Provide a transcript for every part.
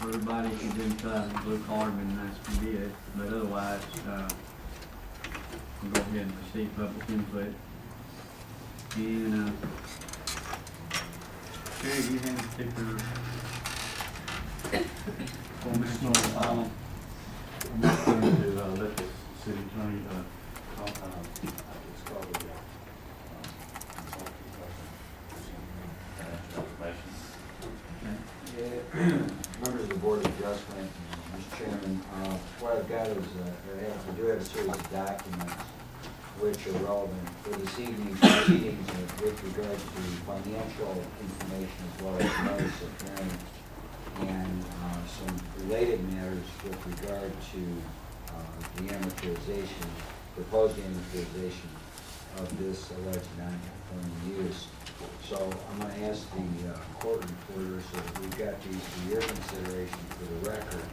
everybody who's inside the blue card, and that's be it. But otherwise, we'll go ahead and proceed public input. And Sherry, do you have a particular I'm just going to let the city attorney Members of the Board of Adjustment, Mr. Chairman, what I've got is we do have a series of documents which are relevant for this evening's proceedings with regard to financial information as well as notice of hearing and some related matters with regard to the amortization, proposed amortization of this alleged non-conforming use. So I'm going to ask the court reporter, so that we've got these for your consideration for the record,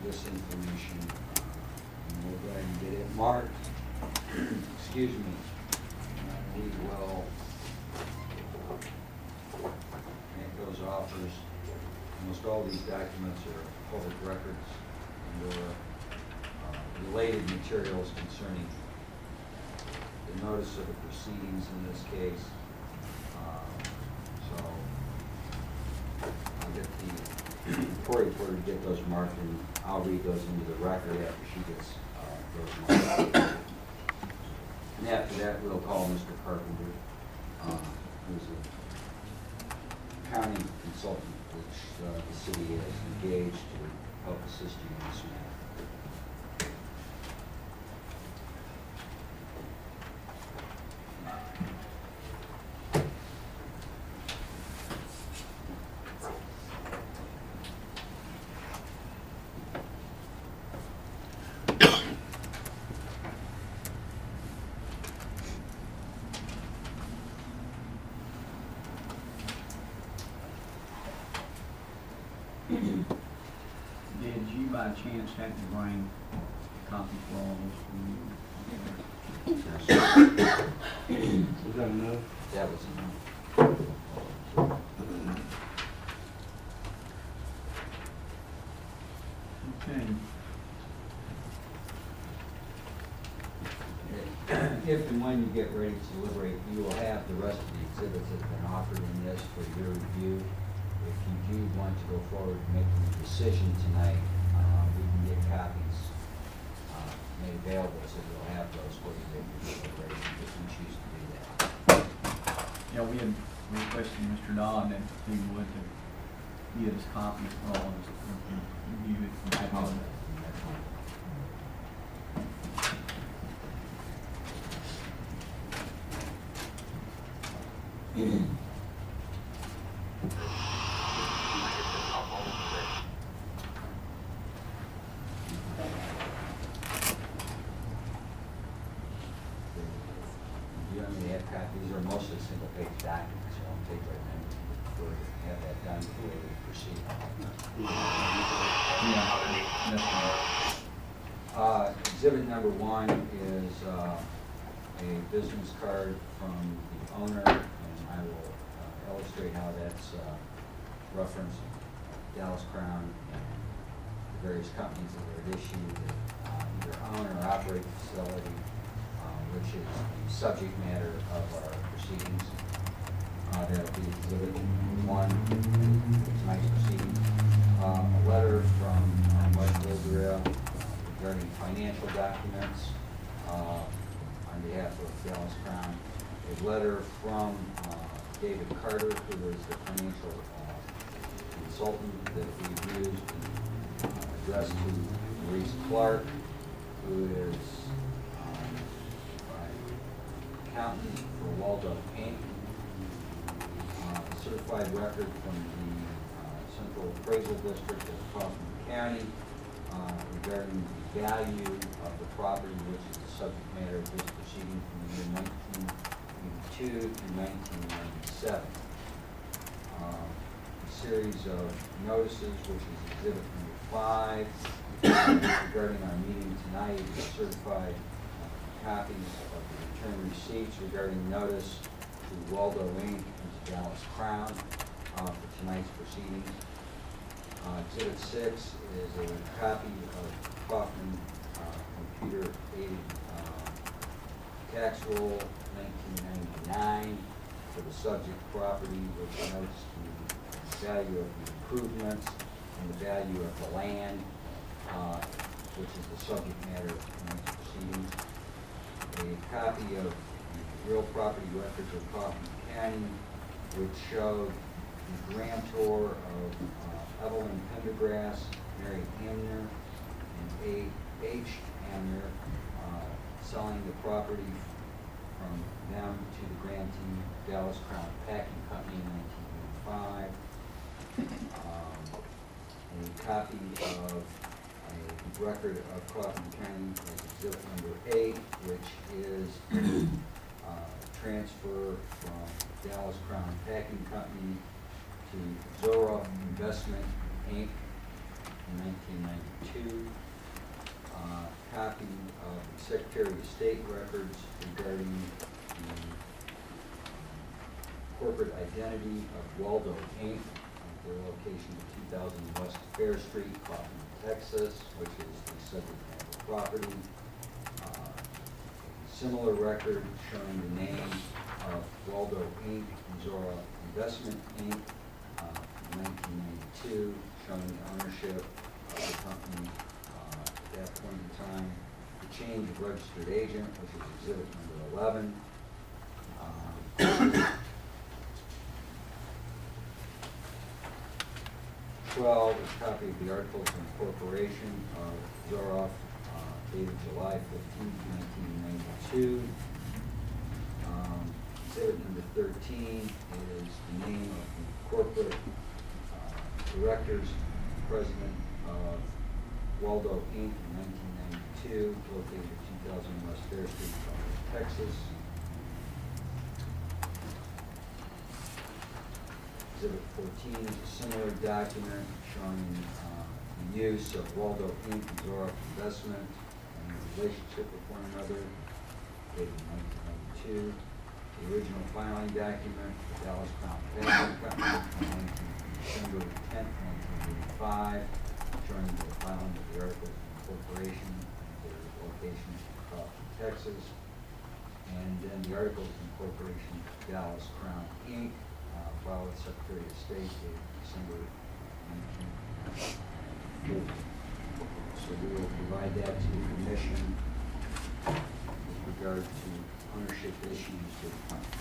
this information, and we'll go ahead and get it marked. Excuse me. We will make those offers. Almost all these documents are public records and or related materials concerning the notice of the proceedings in this case. So I'll get the court reporter to get those marked, and I'll read those into the record after she gets those marked. And after that, we'll call Mr. Carpenter, who's a accounting consultant, which the city has engaged to help assist you in this matter. did you by chance have to bring a copy for all this? Was that enough? That was enough. Okay. If and when you get ready to deliberate, you will have the rest of the exhibits that have been offered in this for your review. If you do want to go forward and make a decision tonight, we can get copies made available, so you'll have those for you to make your deliberation if you choose to do that. Yeah, we had requested Mr. Dodd that he would get his copies for all of us to review it from that on. You only have copies. These are mostly single-page documents, so I'll take right now to have that done before we proceed. Yeah, definitely. Exhibit number one is a business card from the owner, and I will illustrate how that's referenced Dallas Crown and the various companies that are issued that either own or operate the facility, which is the subject matter of our proceedings. That'll be exhibit one, tonight's proceedings. A letter from Mike Wilderia regarding financial documents on behalf of Dallas Crown. A letter from David Carter, who is the financial consultant that we've used, addressed to Maurice Clark, who is accountant for Waldo Inc. A certified record from the Central Appraisal District of Kaufman County regarding the value of the property, which is the subject matter of this proceeding from the year 1982 to 1997. A series of notices, which is exhibit number 5, regarding our meeting tonight, certified copies of the return receipts regarding notice to Waldo Inc. and to Dallas Crown for tonight's proceedings. Exhibit 6 is a copy of Kaufman computer-aided tax roll 1999 for the subject property, which notes the value of the improvements and the value of the land, which is the subject matter of tonight's proceedings. A copy of the real property records of Kaufman County, which showed the grantor of Evelyn Pendergrass, Mary Hamner, and A.H. Hamner, selling the property from them to the grantee, Dallas Crown Packing Company in 1985. A copy of a record of Kaufman County as exhibit number 8, which is transfer from Dallas Crown Packing Company to Zora Investment, Inc. in 1992. Copy of the Secretary of State records regarding the corporate identity of Waldo, Inc., their location at 2000 West Fair Street, Kaufman, Texas, which is the subject matter property. Similar record showing the name of Waldo, Inc., and Zora Investment, Inc., 1992, showing the ownership of the company at that point in time. The change of registered agent, which is exhibit number 11. 12 is a copy of the Articles of Incorporation of Zoroff, dated July 15, 1992. Exhibit number 13 is the name of the corporate directors, president of Waldo, Inc. in 1992, located at 2000 West Fair Street, Texas. Exhibit 14 is a similar document showing the use of Waldo, Inc. and Zora Investment and the relationship with one another, dated 1992. The original filing document, the Dallas Crown Packing Company, December 10, 1985, showing the filing of the Articles of Incorporation and their location in Kaufman, Texas. And then the Articles of Incorporation, Dallas Crown, Inc., filed with Secretary of State dated December 19. So we will provide that to the Commission with regard to ownership issues with the company.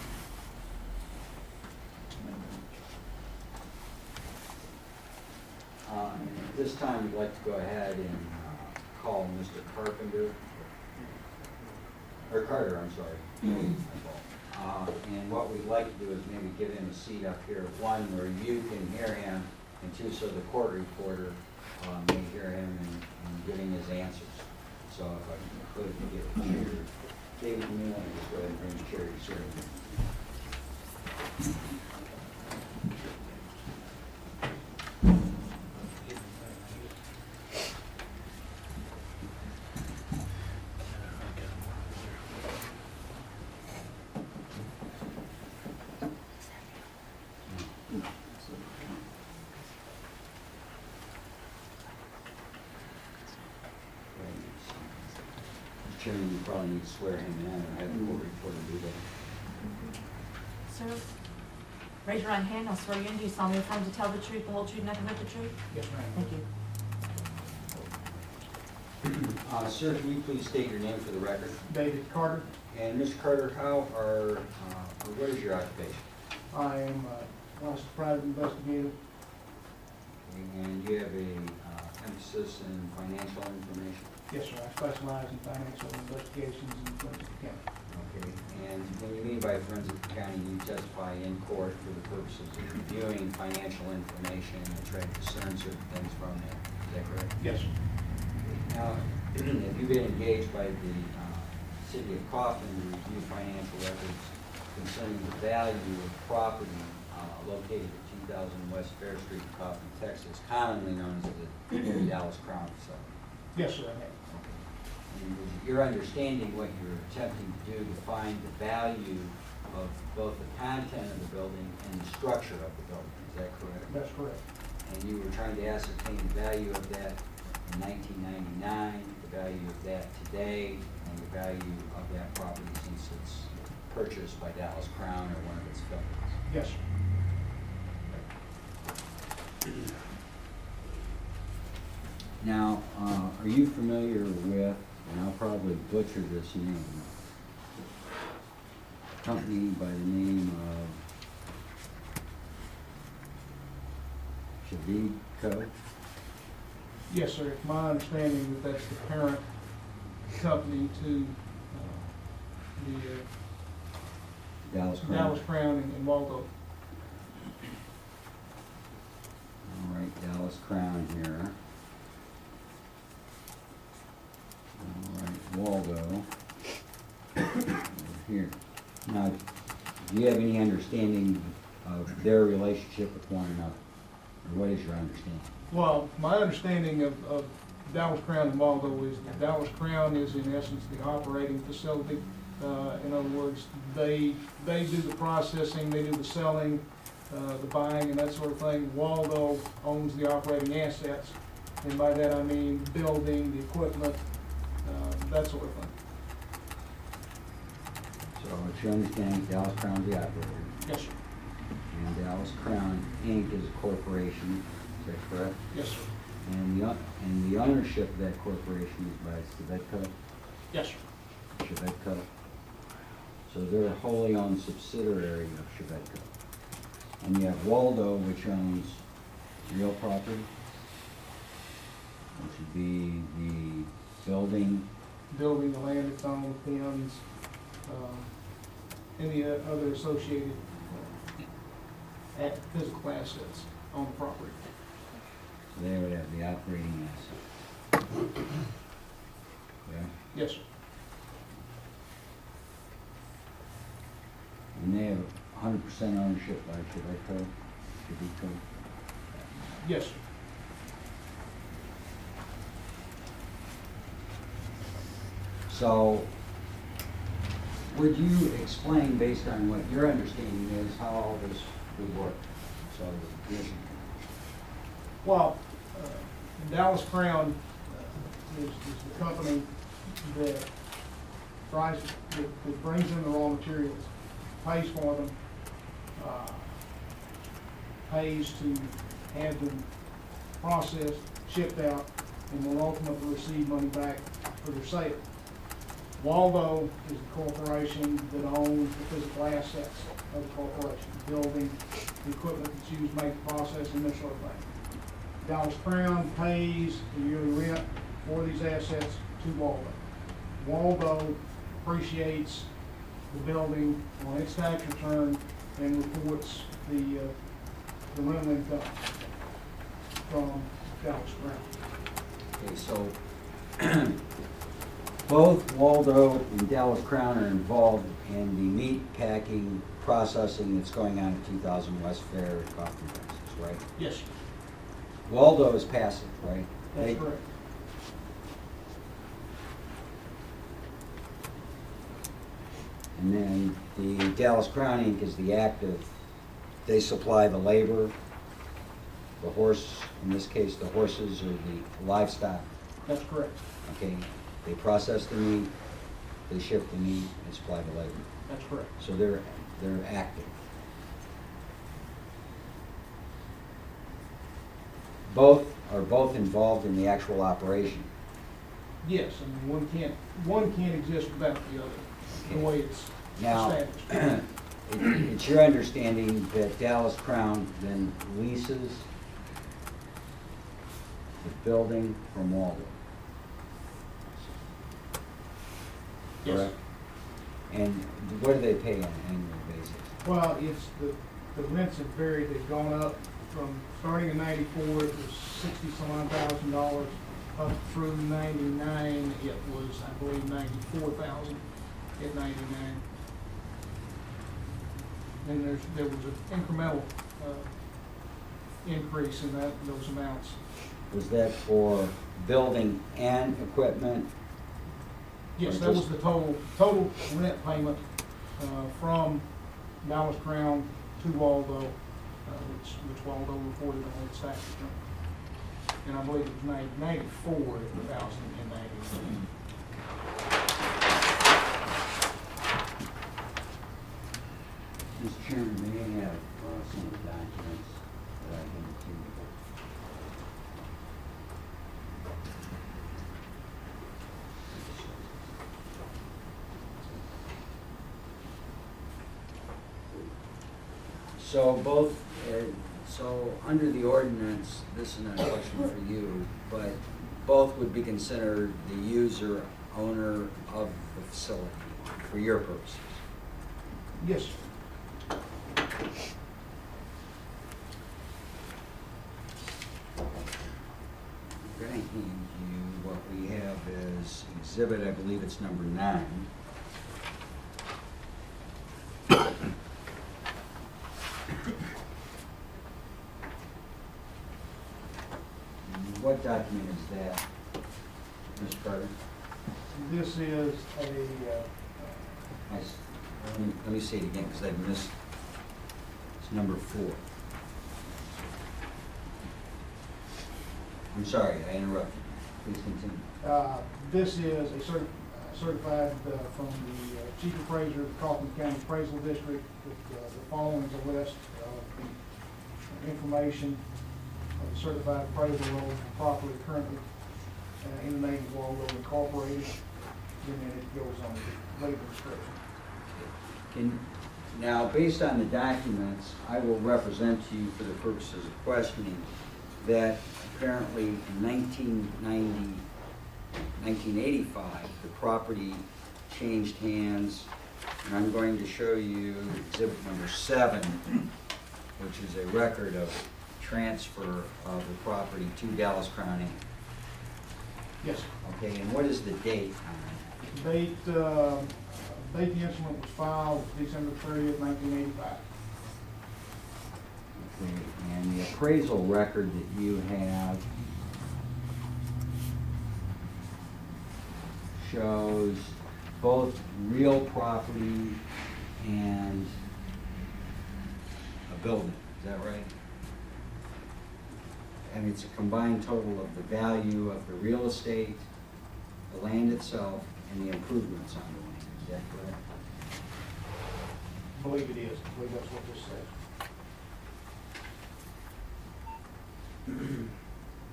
And at this time, we'd like to go ahead and call Mr. Carpenter, or Carter, I'm sorry. And what we'd like to do is maybe give him a seat up here, one, where you can hear him, and two, so the court reporter may hear him and giving his answers. So if I could get a chair. David, you may want to just go ahead and bring the chair to sir. Chairman, you probably need to swear him in or have the court reporter do that. Sir, raise your right hand. I'll swear you in. Do you solemnly affirm to tell the truth, the whole truth, nothing but the truth? Yes, ma'am. Thank you. Sir, can you please state your name for the record? David Carter. And Mr. Carter, what is your occupation? I am a licensed private investigator. And you have a emphasis in financial information? Yes, sir. I specialize in financial investigations in Forensic County. Okay. And when you mean by forensic accounting, you testify in court for the purposes of reviewing financial information and try to discern certain things from it. Is that correct? Yes, sir. Now, have you been engaged by the City of Kaufman to review financial records concerning the value of property located at 2000 West Fair Street, Kaufman, Texas, commonly known as the Dallas Crown facility? Yes, sir, I have. And your understanding what you're attempting to do to find the value of both the content of the building and the structure of the building, is that correct? That's correct. and you were trying to ascertain the value of that in 1999, the value of that today, and the value of that property since it's purchased by Dallas Crown or one of its affiliates. Yes, sir. Now, are you familiar with, and I'll probably butcher this name, a company by the name of Shavico? Yes, sir. It's my understanding that that's the parent company to the Dallas Crown? Dallas Crown in Waldo. All right, Dallas Crown here. All right, Waldo. Over here. Now, do you have any understanding of their relationship with one another? Or what is your understanding? Well, my understanding of Dallas Crown and Waldo is that Dallas Crown is in essence the operating facility. In other words, they do the processing, they do the selling, the buying and that sort of thing. Waldo owns the operating assets, and by that I mean building, the equipment, that sort of thing. So it's your understanding Dallas Crown's the operator, Yes, sir. and Dallas Crown Inc. is a corporation, is that correct? Yes, sir. And the ownership of that corporation is by Shavico? Yes, sir. Shavico. So they're a wholly owned subsidiary of Shavico. And you have Waldo, which owns real property, which would be the building. Building, the land it's on, pins, any other associated physical assets on the property. So they would have the operating asset. Yeah. Yes, sir. And they have 100% ownership by Shavico. Yes, sir. So, would you explain, based on what your understanding is, how all this would work? So, yes. Well, Dallas Crown is the company that that brings in the raw materials, pays for them, pays to have them processed, shipped out, and will ultimately receive money back for their sale. Waldo is the corporation that owns the physical assets of the corporation, the building, the equipment that's used to make the processing, this sort of thing. Dallas Crown pays the yearly rent for these assets to Waldo. Waldo appreciates the building on its tax return and reports the rental income from Dallas Crown. Okay, so both Waldo and Dallas Crown are involved in the meat packing processing that's going on at 2000 West Fair at Kaufman, Texas, right? Yes, sir. Waldo is passive, right? That's correct. And then the Dallas Crown Inc. is the active. They supply the labor, the horse, in this case, the horses or the livestock. That's correct. Okay, they process the meat, they ship the meat, and supply the labor. That's correct. So they're active. Both are involved in the actual operation. Yes, I mean, one can't exist without the other, the way it's Now, established. it's your understanding that Dallas Crown then leases the building from Waldo? Yes. Correct? And what do they pay on an annual basis? Well, it's the rents have varied. They've gone up from starting in '94, it was $60-some thousand, up through '99, it was, I believe, $94,000 at '99. And there was an incremental increase in those amounts. Was that for building and equipment? Yes, Or that was just- the total rent payment from Dallas Crown to Waldo which Waldo reported on its tax return. And I believe it was 94 if the house in 90. Mr. Chairman, may I have some of the documents that I can see? So so under the ordinance, this is not a question for you, but both would be considered the user, owner of the facility for your purposes. Yes, sir. I'm going to hand you what we have as exhibit, I believe it's number 9. What document is that, Mr. Carter? This is Let me say it again, because I missed, it's number 4. I'm sorry, I interrupted you. Please continue. this is a certified from the chief appraiser of the Kaufman County Appraisal District. The following is a list of the information of the certified appraisal of property currently in the name of Waldo Incorporated. And then it goes on the labor description. Now, based on the documents, I will represent to you for the purposes of questioning that apparently in 1985, the property changed hands, and I'm going to show you exhibit number 7, which is a record of transfer of the property to Dallas Crown Inc. Yes, sir. Okay, and what is the date on that? Date the instrument was filed December 30th, 1985. Okay, and the appraisal record that you have shows both real property and a building, is that right? And it's a combined total of the value of the real estate, the land itself, and the improvements on the land, is that correct? I believe it is. I believe that's what this says.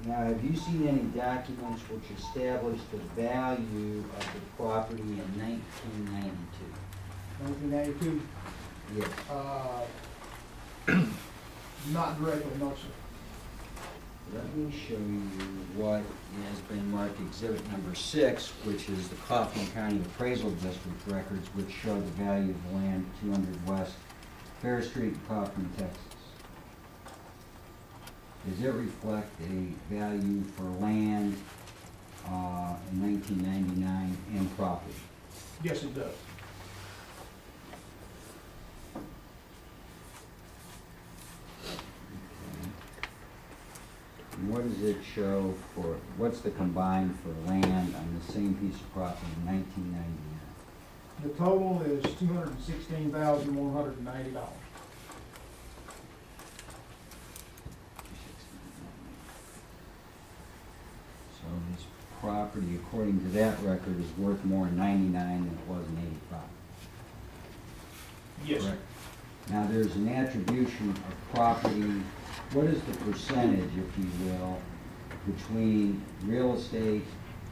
Now, have you seen any documents which establish the value of the property in 1992? 1992? Yes. Not directly, no, sir. Let me show you what has been marked exhibit number 6, which is the Kaufman County Appraisal District records, which show the value of the land 200 West Fair Street, Kaufman, Texas. Does it reflect a value for land in 1999 and property? Yes, it does. And what does it show for, what's the combined for land on the same piece of property in 1999? The total is $216,190. So this property, according to that record, is worth more in 99 than it was in 85. Yes, sir. Correct? Now, there's an attribution of property. What is the percentage, if you will, between real estate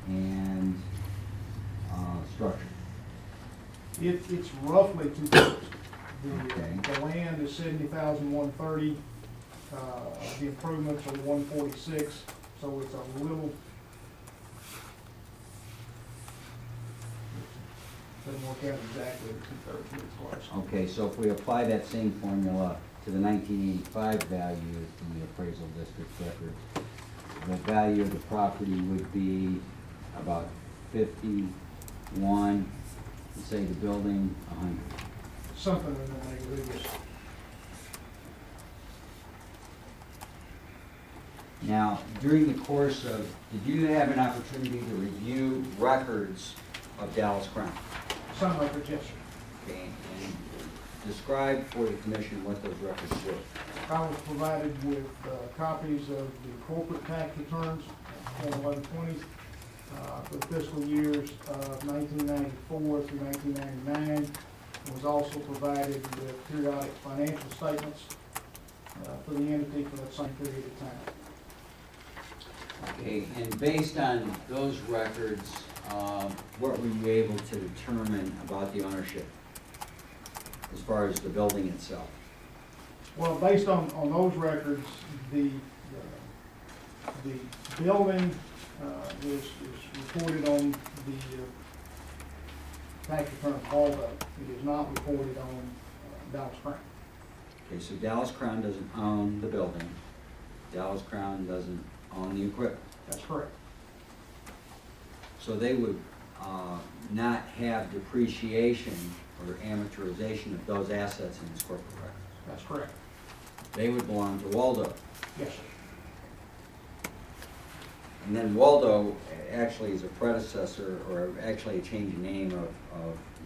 and structure? It's roughly 2/3. Okay. The land is $70,130. The improvements are $146. So it's a little doesn't work out exactly the 2/3, but it's close. Okay, so if we apply that same formula to the 1985 value in the appraisal district record, the value of the property would be about 51, and say the building 100. Something in the neighborhood, yes. Now, during the course of, did you have an opportunity to review records of Dallas Crown? Some records, yes, sir. Okay, and describe for the commission what those records were. I was provided with copies of the corporate tax returns for 11/20 for the fiscal years of 1994 through 1999. Was also provided with periodic financial statements for the entity for that same period of time. Okay, and based on those records, what were you able to determine about the ownership as far as the building itself? Well, based on those records, the building is reported on the tax return of Waldo. It is not reported on Dallas Crown. Okay, so Dallas Crown doesn't own the building. Dallas Crown doesn't own the equipment. That's correct. So they would not have depreciation or amortization of those assets in this corporate record. That's correct. They would belong to Waldo. Yes, sir. And then Waldo actually is a predecessor, or actually a change in name of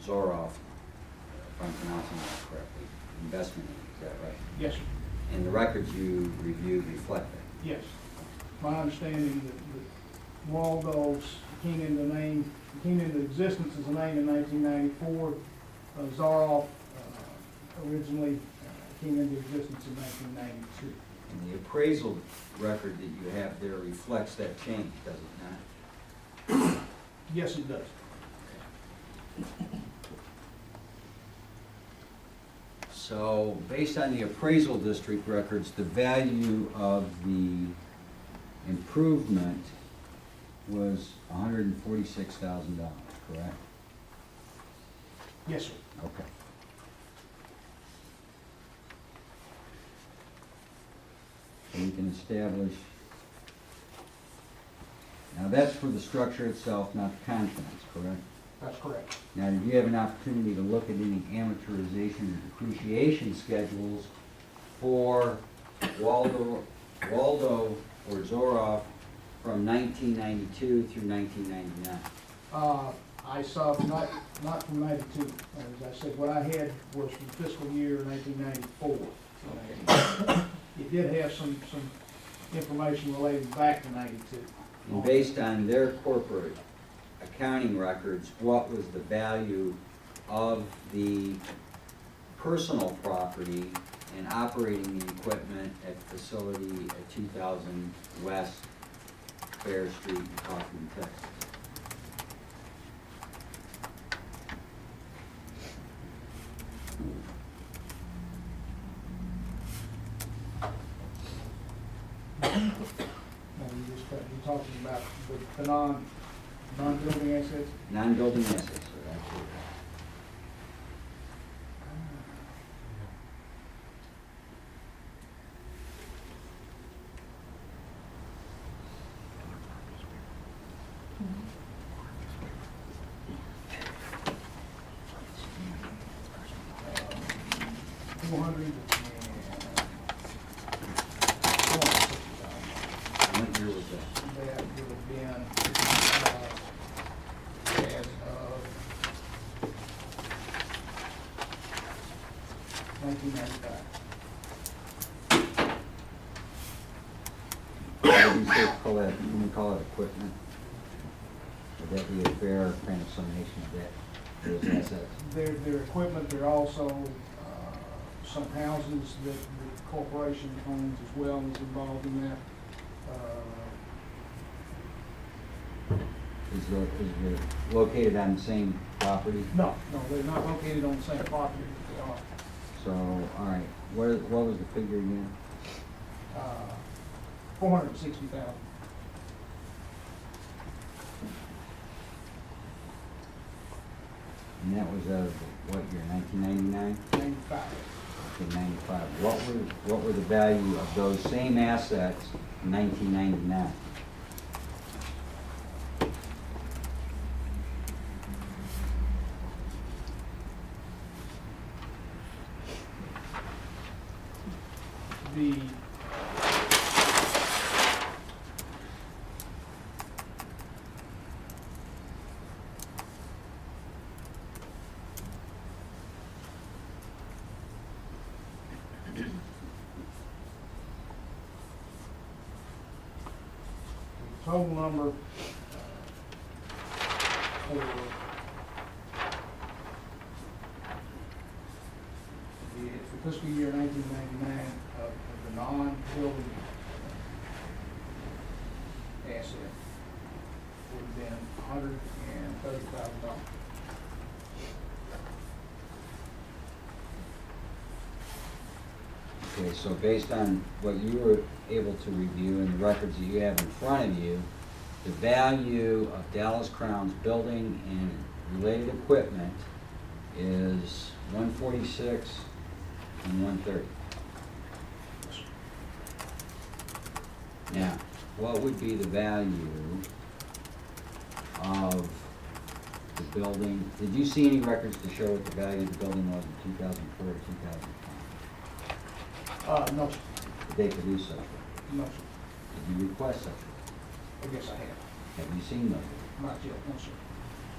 Zoroff, if I'm pronouncing that correctly, investment name, is that right? Yes, sir. And the records you reviewed reflect that? Yes. My understanding that Waldo's came into existence as a name in 1994. Zoroff originally came into existence in 1992. And the appraisal record that you have there reflects that change, does it not? Yes, it does. So, based on the appraisal district records, the value of the improvement was $146,000, correct? Yes, sir. Okay. So you can establish, now that's for the structure itself, not the contents, correct? That's correct. Now, did you have an opportunity to look at any amortization or depreciation schedules for Waldo or Zoroff from 1992 through 1999? I saw not from 92. As I said, what I had was from fiscal year 1994. It did have some information relating back to 92. And based on their corporate accounting records, what was the value of the personal property and operating the equipment at facility at 2000 West Fair Street in Kaufman, Texas? You're talking about the non-building assets? Non-building assets, sir, absolutely. What year was that? That would have been, as of 1995. What do you say call that, when we call it equipment? Would that be a fair kind of summation of that, those assets? Their equipment, there are also some houses that the corporation owns as well, is involved in that. Is it located on the same property? No, they're not located on the same property, but they are. So, all right, what was the figure again? 460,000. And that was out of what year, 1999? 95. Okay, 95. What were the value of those same assets in 1999? The total number for the fiscal year 1999 of the non-building asset would have been $130,000. Okay, so based on what you were able to review and the records that you have in front of you, the value of Dallas Crown's building and related equipment is 146 and 130. Now, what would be the value of the building? Did you see any records to show what the value of the building was in 2004 or 2005? No, sir. Did they produce such? No, sir. Did you request such? I guess I have. Have you seen those? Not yet, no, sir.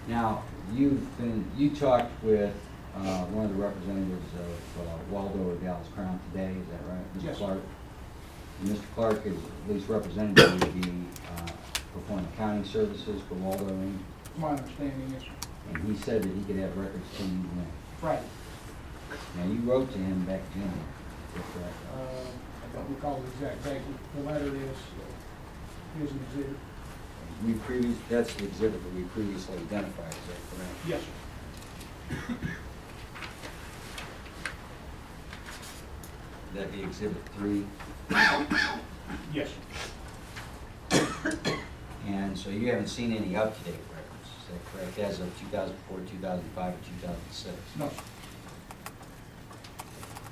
Now, you talked with one of the representatives of Waldo or Dallas Crown today, is that right? Mr. Yes, sir. Clark? And Mr. Clark is at least represented to be performing accounting services for Waldo Inc. My understanding, yes, sir. And he said that he could have records to you when. Friday. Now, you wrote to him back in January, is that correct? I don't recall the exact date. The letter is an exhibit. That's the exhibit that we previously identified, is that correct? Yes, sir. That'd be exhibit 3. Yes, sir. And so you haven't seen any up-to-date records, is that correct, as of 2004, 2005, or 2006? No, sir.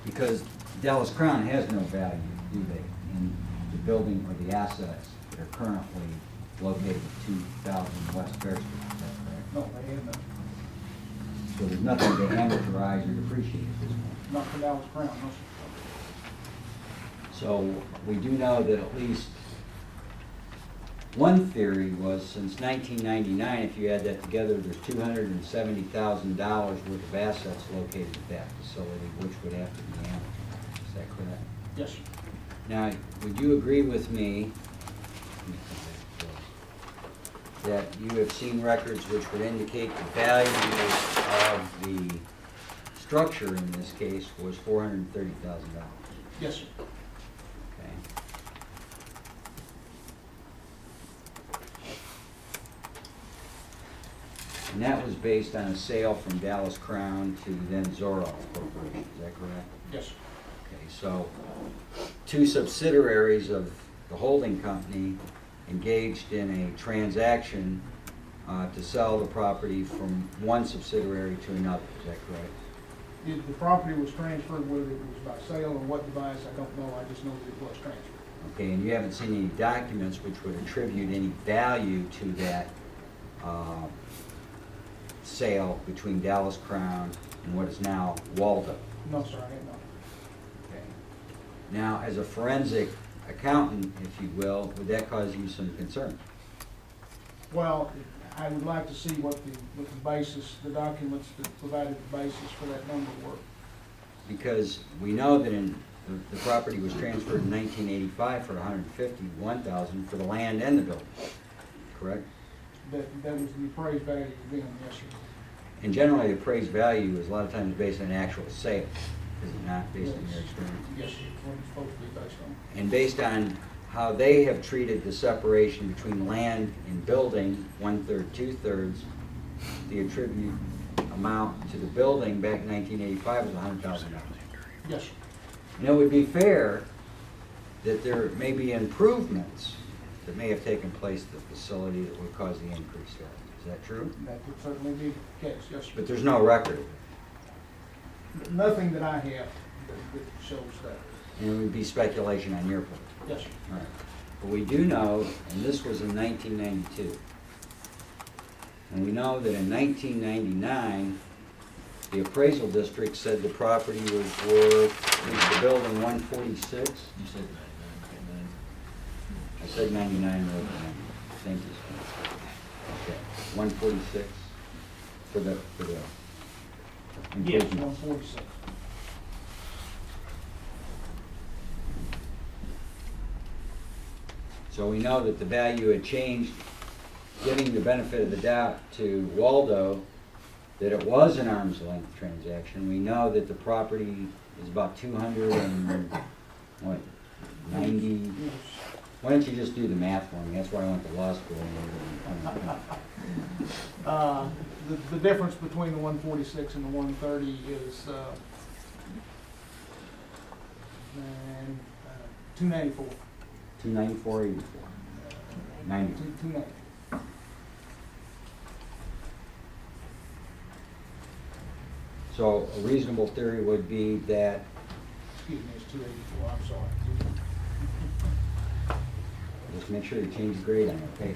Because Dallas Crown has no value, do they, in the building or the assets that are currently located at 2000 West Fair Street, is that correct? No, they have none. So there's nothing to amortize or depreciate at this point. Not for Dallas Crown, no, sir. So we do know that at least one theory was since 1999, if you add that together, there's $270,000 worth of assets located at that facility, which would have to be amortized. Is that correct? Yes, sir. Now, would you agree with me that you have seen records which would indicate the value of the structure in this case was $430,000? Yes, sir. Okay. And that was based on a sale from Dallas Crown to then Zorro Corporation, is that correct? Yes, sir. Okay, so two subsidiaries of the holding company engaged in a transaction to sell the property from one subsidiary to another, is that correct? The property was transferred, whether it was by sale or what device, I don't know. I just know that it was transferred. Okay, and you haven't seen any documents which would attribute any value to that sale between Dallas Crown and what is now Waldo? No, sir, I have not. Okay. Now, as a forensic accountant, if you will, would that cause you some concern? Well, I would like to see what the basis, the documents that provided the basis for that number were. Because we know that the property was transferred in 1985 for $151,000 for the land and the building, correct? That was the appraised value then, yes, sir. And generally, the appraised value is a lot of times based on actual sale, is it not, based on your experience? Yes, sir, it's what it's supposed to be based on. And based on how they have treated the separation between land and building, 1/3, 2/3, the attribute amount to the building back in 1985 was $100,000. Yes, sir. And it would be fair that there may be improvements that may have taken place at the facility that would cause the increase there. Is that true? That could certainly be the case, yes, sir. But there's no record of it. Nothing that I have that shows that. And it would be speculation on your part. Yes, sir. All right. But we do know, and this was in 1992, and we know that in 1999, the appraisal district said the property was worth, the building 146. You said 99. I said 99 rather than 90. Thank you, sir. Okay, 146 for the Yes, improvements. 146. So we know that the value had changed, giving the benefit of the doubt to Waldo that it was an arm's length transaction. We know that the property is about 290. Why don't you just do the math for me? That's why I went to law school. The difference between the 146 and the 130 is 294. 294.84. 90. 290. So a reasonable theory would be that, Excuse me, it's 284, I'm sorry. just make sure you change the grade on it, okay?